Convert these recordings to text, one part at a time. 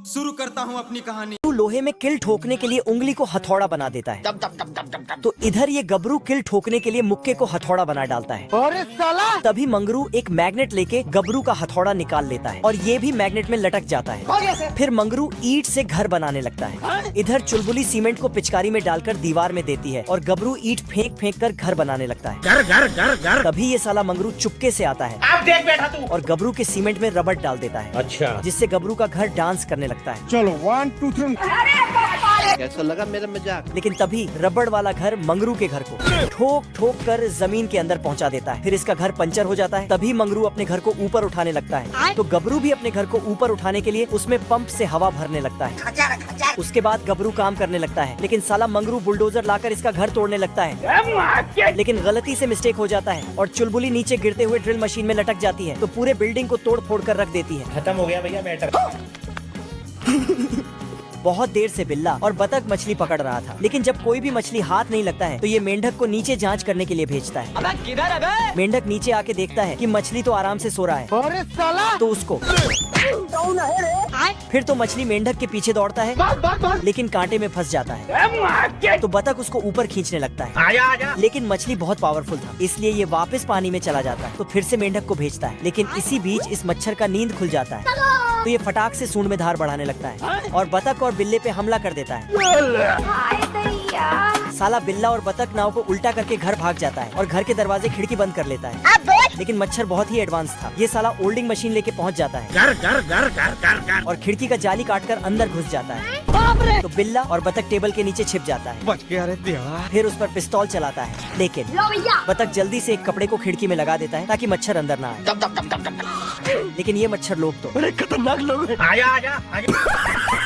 शुरू करता हूँ अपनी कहानी। तू लोहे में किल ठोकने के लिए उंगली को हथौड़ा बना देता है। दब दब दब दब दब दब। तो इधर ये गबरू किल ठोकने के लिए मुक्के को हथौड़ा बना डालता है। अरे साला! तभी मंगरू एक मैग्नेट लेके गबरू का हथौड़ा निकाल लेता है और ये भी मैग्नेट में लटक जाता है। फिर मंगरू ईंट से घर बनाने लगता है। इधर चुलबुली सीमेंट को पिचकारी में डालकर दीवार में देती है और गबरू ईंट फेंक फेंक कर घर बनाने लगता है। घर घर घर घर। तभी ये साला मंगरू चुपके से आता है आप देख बैठा तू। और गबरू के सीमेंट में रबड़ डाल देता है। अच्छा, जिससे गबरू का घर डांस करने लगता है। चलो 1 2 3। कैसा लगा मेरा मजाक? लेकिन तभी रबड़ वाला घर मंगरू के घर को ठोक ठोक कर जमीन के अंदर पहुंचा देता है। फिर इसका घर पंचर हो जाता है। तभी मंगरू अपने घर को ऊपर उठाने लगता है। तो गबरू भी अपने घर को ऊपर उठाने के लिए उसमें पंप से हवा भरने लगता है। उसके बाद गबरू काम करने लगता है, लेकिन साला मंगरू बुलडोजर लाकर इसका घर तोड़ने लगता है। लेकिन गलती से मिस्टेक हो जाता है और चुलबुली नीचे गिरते हुए ड्रिल मशीन में लटक जाती है। तो पूरे बिल्डिंग को तोड़ फोड़ कर रख देती है। खत्म हो गया भैया मैटर। बहुत देर से बिल्ला और बतख मछली पकड़ रहा था, लेकिन जब कोई भी मछली हाथ नहीं लगता है तो ये मेंढक को नीचे जांच करने के लिए भेजता है। अबे किधर है बे? मेंढक नीचे आके देखता है कि मछली तो आराम से सो रहा है। अरे साला! तो उसको फिर तो मछली मेंढक के पीछे दौड़ता है, लेकिन कांटे में फंस जाता है। तो बतख उसको ऊपर खींचने लगता है। आजा आजा। लेकिन मछली बहुत पावरफुल था, इसलिए ये वापस पानी में चला जाता है। तो फिर से मेंढक को भेजता है, लेकिन इसी बीच इस मच्छर का नींद खुल जाता है। तो ये फटाक से सूंड में धार बढ़ाने लगता है और बतख और बिल्ले पे हमला कर देता है। साला बिल्ला और बतख नाव को उल्टा करके घर भाग जाता है और घर के दरवाजे खिड़की बंद कर लेता है। लेकिन मच्छर बहुत ही एडवांस था। ये साला ओल्डिंग मशीन लेके पहुंच जाता है घर घर घर घर घर घर। और खिड़की का जाली काटकर अंदर घुस जाता है। तो बिल्ला और बतख टेबल के नीचे छिप जाता है। बच गया रे देवा। फिर उस पर पिस्तौल चलाता है, लेकिन बतख जल्दी से एक कपड़े को खिड़की में लगा देता है ताकि मच्छर अंदर ना आए। दब दब दब दब दब। लेकिन ये मच्छर लोग तो बड़े खतरनाक लोग हैं। आजा आजा आजा।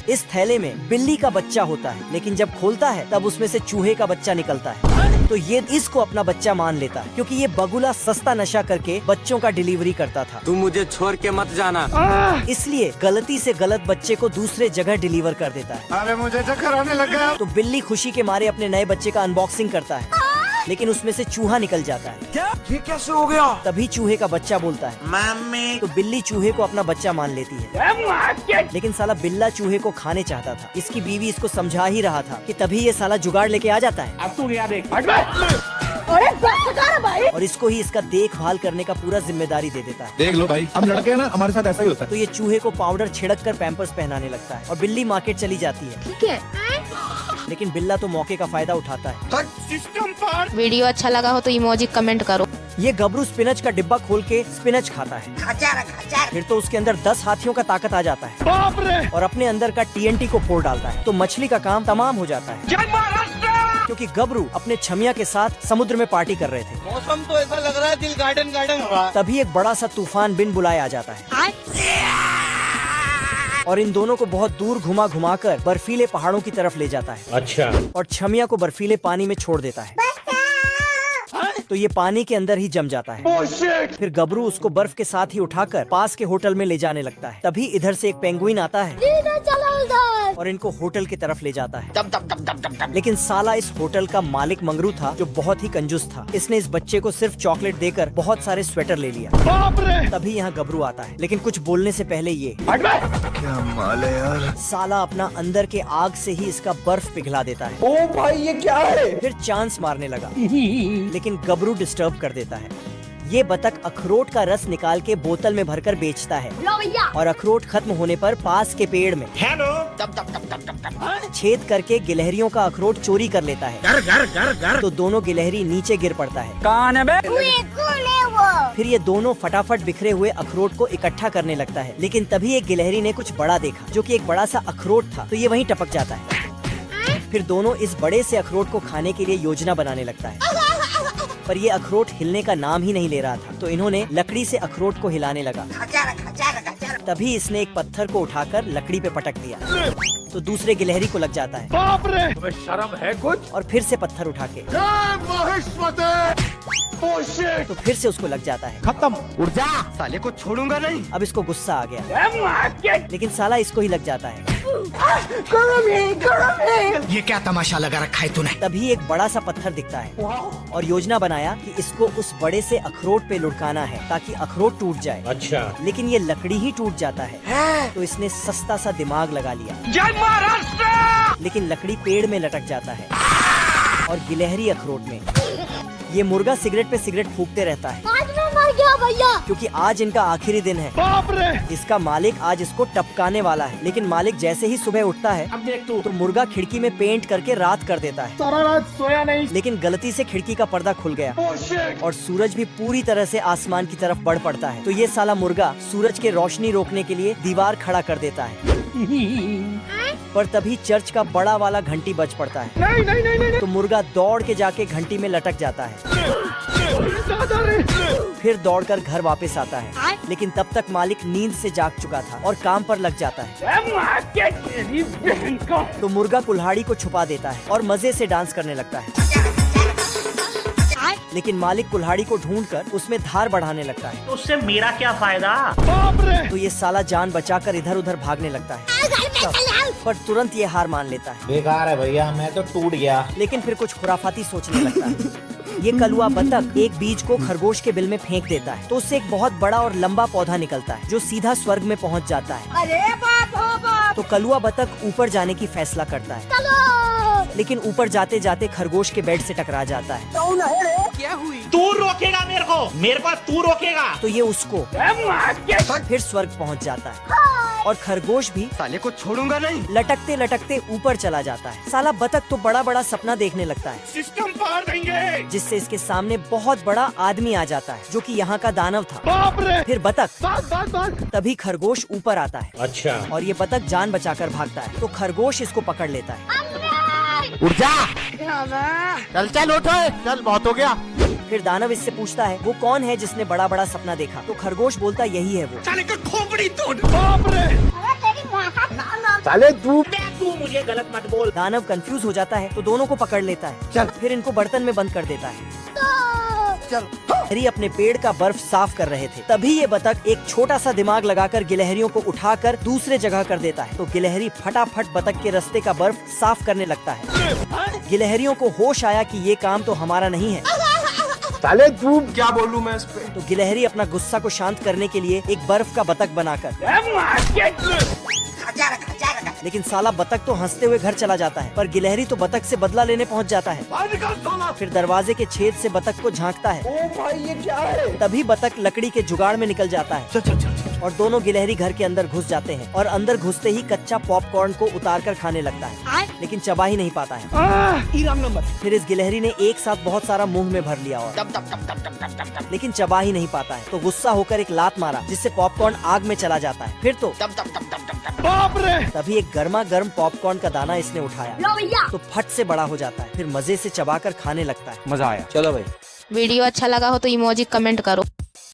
इस थैले में बिल्ली का बच्चा होता है, लेकिन जब खोलता है तब उसमें से चूहे का बच्चा निकलता है। तो ये इसको अपना बच्चा मान लेता है, क्योंकि ये बगुला सस्ता नशा करके बच्चों का डिलीवरी करता था। तू मुझे छोड़ के मत जाना। इसलिए गलती से गलत बच्चे को दूसरे जगह डिलीवर कर देता है। अरे मुझे चक्कर आने लगा। तो बिल्ली खुशी के मारे अपने नए बच्चे का अनबॉक्सिंग करता है, लेकिन उसमें से चूहा निकल जाता है। क्या? ये कैसे हो गया? तभी चूहे का बच्चा बोलता है मम्मी। तो बिल्ली चूहे को अपना बच्चा मान लेती है। लेकिन साला बिल्ला चूहे को खाने चाहता था। इसकी बीवी इसको समझा ही रहा था कि तभी ये साला जुगाड़ लेके आ जाता है अब तू याद देख। और इसको ही इसका देखभाल करने का पूरा जिम्मेदारी दे देता है। देख लो भाई, हम लड़के हैं ना, हमारे साथ ऐसा ही होता है। तो ये चूहे को पाउडर छिड़क कर पैम्पर्स पहनाने लगता है और बिल्ली मार्केट चली जाती है। ठीक है। लेकिन बिल्ला तो मौके का फायदा उठाता है। सिस्टम पर। वीडियो अच्छा लगा हो तो इमोजी कमेंट करो। ये गबरू स्पिनच का डिब्बा खोल के स्पिनच खाता है। फिर तो उसके अंदर 10 हाथियों का ताकत आ जाता है। बाप रे। और अपने अंदर का TNT को फोड़ डालता है। तो मछली का काम तमाम हो जाता है, जय महाराष्ट्र। क्योंकि गबरू अपने छमिया के साथ समुद्र में पार्टी कर रहे थे। मौसम तो ऐसा लग रहा है दिल गार्डन गार्डन हो रहा है। तभी एक बड़ा सा तूफान बिन बुलाए आ जाता है और इन दोनों को बहुत दूर घुमा घुमा कर बर्फीले पहाड़ों की तरफ ले जाता है। अच्छा। और छमिया को बर्फीले पानी में छोड़ देता है। तो ये पानी के अंदर ही जम जाता है। फिर गबरू उसको बर्फ के साथ ही उठाकर पास के होटल में ले जाने लगता है। तभी इधर से एक पेंगुइन आता है और इनको होटल की तरफ ले जाता है। दब दब दब दब दब दब। लेकिन साला इस होटल का मालिक मंगरू था, जो बहुत ही कंजूस था। इसने इस बच्चे को सिर्फ चॉकलेट देकर बहुत सारे स्वेटर ले लिया। बाप रे। तभी यहाँ गबरू आता है, लेकिन कुछ बोलने से पहले ये क्या माल है यार। साला अपना अंदर के आग से ही इसका बर्फ पिघला देता है। ओ भाई ये क्या है? फिर चांस मारने लगा, लेकिन गबरू डिस्टर्ब कर देता है। ये बतख अखरोट का रस निकाल के बोतल में भरकर बेचता है और अखरोट खत्म होने पर पास के पेड़ में हेलो। दब दब दब दब दब दब। छेद करके गिलहरियों का अखरोट चोरी कर लेता है। घर घर घर घर। तो दोनों गिलहरी नीचे गिर पड़ता है। कौन है बे? फिर ये दोनों फटाफट बिखरे हुए अखरोट को इकट्ठा करने लगता है। लेकिन तभी एक गिलहरी ने कुछ बड़ा देखा, जो कि एक बड़ा सा अखरोट था। तो ये वहीं टपक जाता है। फिर दोनों इस बड़े से अखरोट को खाने के लिए योजना बनाने लगता है, पर ये अखरोट हिलने का नाम ही नहीं ले रहा था। तो इन्होंने लकड़ी से अखरोट को हिलाने लगा। तभी इसने एक पत्थर को उठाकर लकड़ी पे पटक दिया, तो दूसरे गिलहरी को लग जाता है। बाप रे। तुम्हें शर्म है कुछ? और फिर से पत्थर उठा के तो फिर से उसको लग जाता है। खत्म। उड़ जा, साले को छोड़ूंगा नहीं। अब इसको गुस्सा आ गया, लेकिन साला इसको ही लग जाता है। ये क्या तमाशा लगा रखा है तूने? तभी एक बड़ा सा पत्थर दिखता है और योजना बनाया कि इसको उस बड़े से अखरोट पे लुढ़काना है ताकि अखरोट टूट जाए। अच्छा। लेकिन ये लकड़ी ही टूट जाता है तो इसने सस्ता सा दिमाग लगा लिया। जय महाराष्ट्र। लेकिन लकड़ी पेड़ में लटक जाता है और गिलहरी अखरोट में। ये मुर्गा सिगरेट पे सिगरेट फूकते रहता है आज मैं मर गया भैया। क्योंकि आज इनका आखिरी दिन है। बाप रे। इसका मालिक आज इसको टपकाने वाला है। लेकिन मालिक जैसे ही सुबह उठता है अब देख तू। तो मुर्गा खिड़की में पेंट करके रात कर देता है। सारा रात सोया नहीं। लेकिन गलती से खिड़की का पर्दा खुल गया और सूरज भी पूरी तरह से आसमान की तरफ बढ़ पड़ता है। तो ये साला मुर्गा सूरज के रोशनी रोकने के लिए दीवार खड़ा कर देता है। पर तभी चर्च का बड़ा वाला घंटी बज पड़ता है। नहीं नहीं नहीं नहीं। तो मुर्गा दौड़ के जाके घंटी में लटक जाता है। दादा रे। फिर दौड़कर घर वापस आता है। लेकिन तब तक मालिक नींद से जाग चुका था और काम पर लग जाता है। तेरी बहन का। तो मुर्गा कुल्हाड़ी को छुपा देता है और मजे से डांस करने लगता है। लेकिन मालिक कुल्हाड़ी को ढूंढकर उसमें धार बढ़ाने लगता है। उससे मेरा क्या फायदा? बाप रे। तो ये साला जान बचाकर इधर उधर भागने लगता है। पर तुरंत ये हार मान लेता है। बेकार है भैया, मैं तो टूट गया। लेकिन फिर कुछ खुराफाती सोचने लगता है। ये कलुआ बतख एक बीज को खरगोश के बिल में फेंक देता है तो उससे एक बहुत बड़ा और लंबा पौधा निकलता है जो सीधा स्वर्ग में पहुंच जाता है। अरे बाप हो बाप। तो कलुआ बतख ऊपर जाने की फैसला करता है। चलो। लेकिन ऊपर जाते जाते खरगोश के बेड से टकरा जाता है। तू रोकेगा मेरे को? मेरे पास तू रोकेगा? तो ये उसको फिर स्वर्ग पहुंच जाता है और खरगोश भी साले को छोड़ूंगा नहीं। लटकते लटकते ऊपर चला जाता है। साला बतख तो बड़ा बड़ा सपना देखने लगता है सिस्टम पार देंगे। जिससे इसके सामने बहुत बड़ा आदमी आ जाता है जो कि यहाँ का दानव था। बाप रे। फिर बतख बस। तभी खरगोश ऊपर आता है अच्छा। और ये बतख जान बचाकर भागता है। तो खरगोश इसको पकड़ लेता है। उठ जा। चल चल उठ, चल बहुत हो गया। फिर दानव इससे पूछता है वो कौन है जिसने बड़ा बड़ा सपना देखा। तो खरगोश बोलता यही है वो। साले का खोपड़ी तोड़। बाप रे। साले तू तू मुझे गलत मत बोल। दानव कंफ्यूज हो जाता है तो दोनों को पकड़ लेता है। चल। फिर इनको बर्तन में बंद कर देता है। गिलहरी अपने पेड़ का बर्फ साफ कर रहे थे। तभी ये बतख एक छोटा सा दिमाग लगाकर गिलहरियों को उठाकर दूसरे जगह कर देता है। तो गिलहरी फटाफट बतख के रास्ते का बर्फ साफ करने लगता है। गिलहरियों को होश आया कि ये काम तो हमारा नहीं है। साले तू क्या बोलूं मैं इस पे? तो गिलहरी अपना गुस्सा को शांत करने के लिए एक बर्फ का बतख बनाकर। लेकिन साला बतख तो हंसते हुए घर चला जाता है पर गिलहरी तो बतख से बदला लेने पहुंच जाता है। फिर दरवाजे के छेद से बतख को झांकता है। ओ भाई ये क्या है? तभी बतख लकड़ी के जुगाड़ में निकल जाता है और दोनों गिलहरी घर के अंदर घुस जाते हैं और अंदर घुसते ही कच्चा पॉपकॉर्न को उतार कर खाने लगता है लेकिन चबा ही नहीं पाता है। Iran number. फिर इस गिलहरी ने एक साथ बहुत सारा मुंह में भर लिया और लेकिन चबा ही नहीं पाता है। तो गुस्सा होकर एक लात मारा जिससे पॉपकॉर्न आग में चला जाता है। फिर तो बाप रे। तभी एक गर्मा गर्म पॉपकॉर्न का दाना इसने उठाया लो भैया। तो फट से बड़ा हो जाता है। फिर मजे से चबाकर खाने लगता है। मजा आया। चलो भाई। वीडियो अच्छा लगा हो तो इमोजी कमेंट करो।